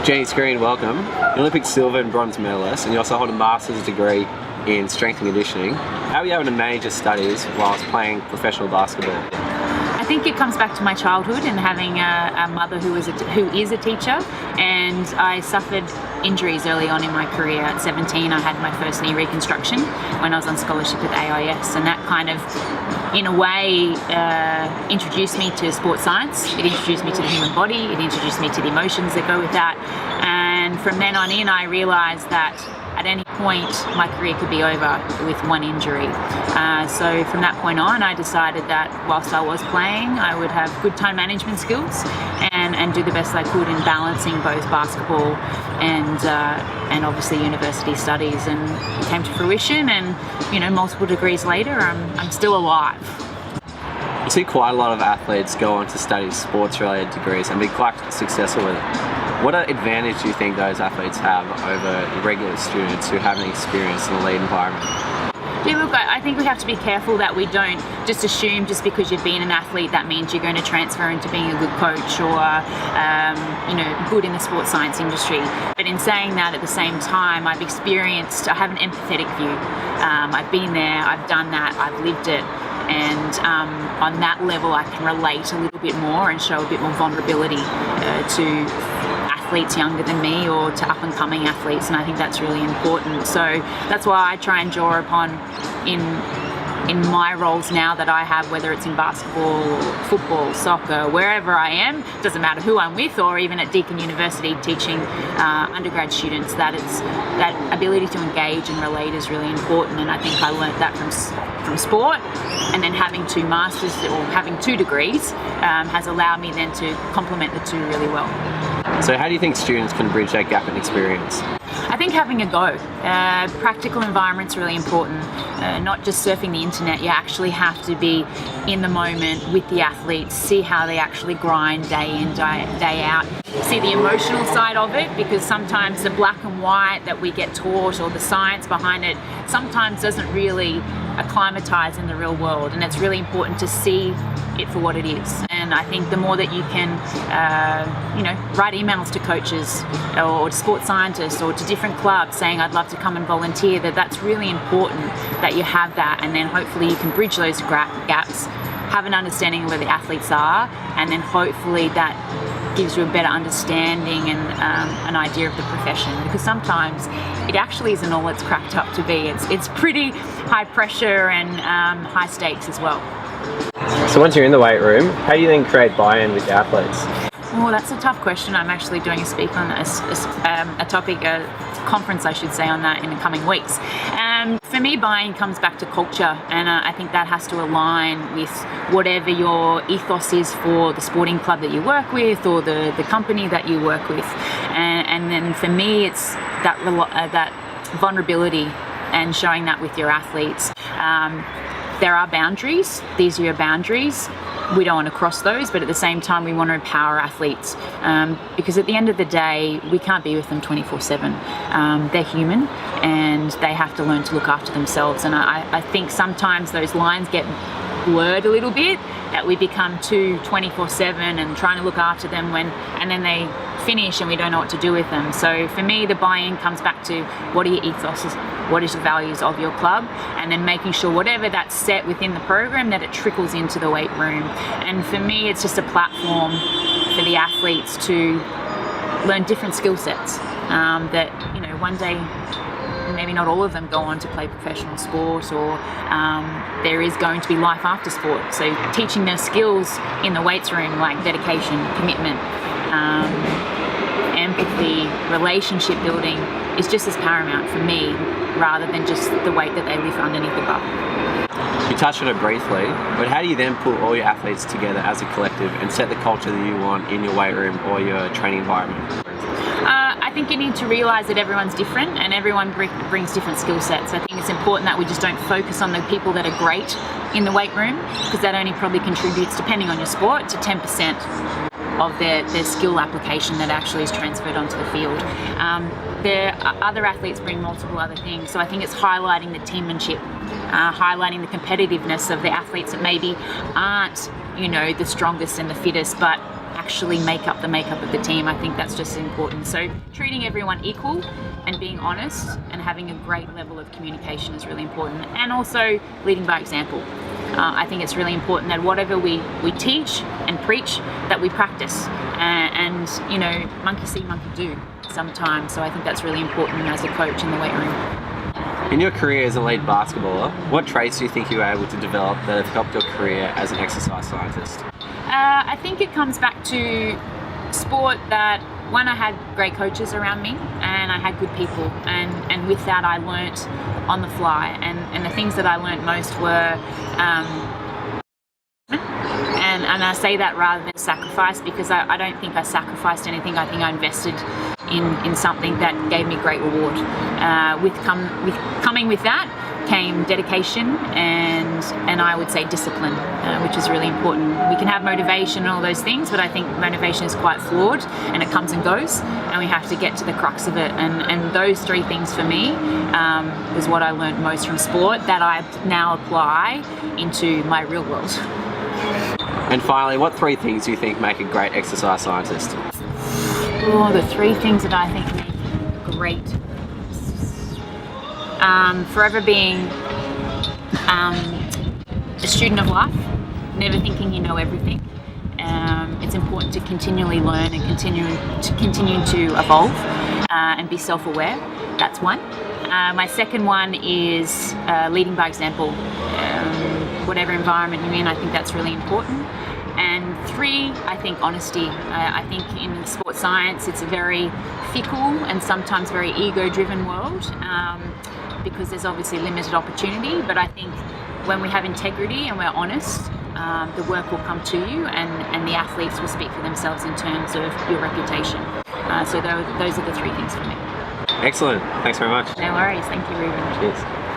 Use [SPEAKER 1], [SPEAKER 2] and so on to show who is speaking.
[SPEAKER 1] Jenni Screen, welcome. Olympic silver and bronze medalist, and you also hold a master's degree in strength and conditioning. How are you able to manage your studies whilst playing professional basketball?
[SPEAKER 2] I think it comes back to my childhood and having a mother who is a teacher, and I suffered injuries early on in my career. At 17 I had my first knee reconstruction when I was on scholarship at AIS, and that kind of in a way introduced me to sports science. It introduced me to the human body, it introduced me to the emotions that go with that, and from then on in I realised that at any point my career could be over with one injury. So from that point on I decided that whilst I was playing I would have good time management skills and do the best I could in balancing both basketball and obviously university studies, and it came to fruition, and multiple degrees later I'm still alive.
[SPEAKER 1] You see quite a lot of athletes go on to study sports related degrees and be quite successful with it. What advantage do you think those athletes have over regular students who haven't experienced an elite environment?
[SPEAKER 2] Yeah, look, I think we have to be careful that we don't just assume just because you've been an athlete that means you're going to transfer into being a good coach or good in the sports science industry. But in saying that, at the same time, I have an empathetic view. I've been there, I've done that, I've lived it. And on that level I can relate a little bit more and show a bit more vulnerability to athletes younger than me or to up and coming athletes, and I think that's really important. So that's why I try and draw upon in my roles now that I have, whether it's in basketball, football, soccer, wherever I am, doesn't matter who I'm with, or even at Deakin University teaching undergrad students, that ability to engage and relate is really important. And I think I learnt that from sport, and then having two masters or having two degrees has allowed me then to complement the two really well.
[SPEAKER 1] So how do you think students can bridge that gap in experience?
[SPEAKER 2] I think having a go. Practical environment's really important. Not just surfing the internet, you actually have to be in the moment with the athletes, see how they actually grind day in, day out. See the emotional side of it, because sometimes the black and white that we get taught or the science behind it sometimes doesn't really acclimatise in the real world, and it's really important to see it for what it is. And I think the more that you can write emails to coaches or to sports scientists or to different clubs saying I'd love to come and volunteer, that's really important that you have that, and then hopefully you can bridge those gaps, have an understanding of where the athletes are, and then hopefully that gives you a better understanding and an idea of the profession, because sometimes it actually isn't all it's cracked up to be. It's pretty high pressure and high stakes as well.
[SPEAKER 1] So once you're in the weight room, how do you then create buy-in with the athletes?
[SPEAKER 2] Oh, that's a tough question. I'm actually doing a speak on a conference I should say on that in the coming weeks. For me, buy-in comes back to culture, and I think that has to align with whatever your ethos is for the sporting club that you work with or the company that you work with. And then for me, it's that vulnerability and showing that with your athletes. There are boundaries. These are your boundaries. We don't want to cross those, but at the same time we want to empower athletes, because at the end of the day we can't be with them 24/7. They're human and they have to learn to look after themselves, and I think sometimes those lines get blurred a little bit, that we become too 24/7 and trying to look after them and then they finish and we don't know what to do with them. So for me, the buy-in comes back to what are your ethoses, what is the values of your club, and then making sure whatever that's set within the program that it trickles into the weight room. And for me, it's just a platform for the athletes to learn different skill sets that one day maybe not all of them go on to play professional sport, or there is going to be life after sport. So teaching their skills in the weights room, like dedication, commitment, empathy, relationship building, is just as paramount for me, rather than just the weight that they lift underneath the bar.
[SPEAKER 1] You touched on it briefly, but how do you then pull all your athletes together as a collective and set the culture that you want in your weight room or your training environment?
[SPEAKER 2] I think you need to realise that everyone's different and everyone brings different skill sets. I think it's important that we just don't focus on the people that are great in the weight room, because that only probably contributes, depending on your sport, to 10% of their skill application that actually is transferred onto the field. Other athletes bring multiple other things, so I think it's highlighting the teammanship, highlighting the competitiveness of the athletes that maybe aren't, the strongest and the fittest, but actually make up the makeup of the team. I think that's just important. So treating everyone equal and being honest and having a great level of communication is really important, and also leading by example. I think it's really important that whatever we teach and preach, that we practice, and you know, monkey see, monkey do sometimes. So I think that's really important as a coach in the weight room.
[SPEAKER 1] In your career as a lead basketballer, what traits do you think you were able to develop that have helped your career as an exercise scientist?
[SPEAKER 2] I think it comes back to sport, that one, I had great coaches around me and I had good people, and with that I learnt on the fly, and the things that I learnt most were and I say that rather than sacrifice, because I don't think I sacrificed anything. I think I invested in something that gave me great reward. Coming with that came dedication and I would say discipline, which is really important. We can have motivation and all those things, but I think motivation is quite flawed and it comes and goes, and we have to get to the crux of it. And those three things for me was what I learned most from sport, that I now apply into my real world.
[SPEAKER 1] And finally, what three things do you think make a great exercise scientist?
[SPEAKER 2] Oh, the three things that I think make great. Forever being a student of life, never thinking you know everything. It's important to continually learn and continue to evolve and be self-aware. That's one. My second one is leading by example. Whatever environment you're in, I think that's really important. And three, I think honesty. I think in sports science it's a very fickle and sometimes very ego-driven world, because there's obviously limited opportunity, but I think when we have integrity and we're honest, the work will come to you, and the athletes will speak for themselves in terms of your reputation. So those are the three things for me.
[SPEAKER 1] Excellent. Thanks very much.
[SPEAKER 2] No worries. Thank you, Ruben.
[SPEAKER 1] Cheers.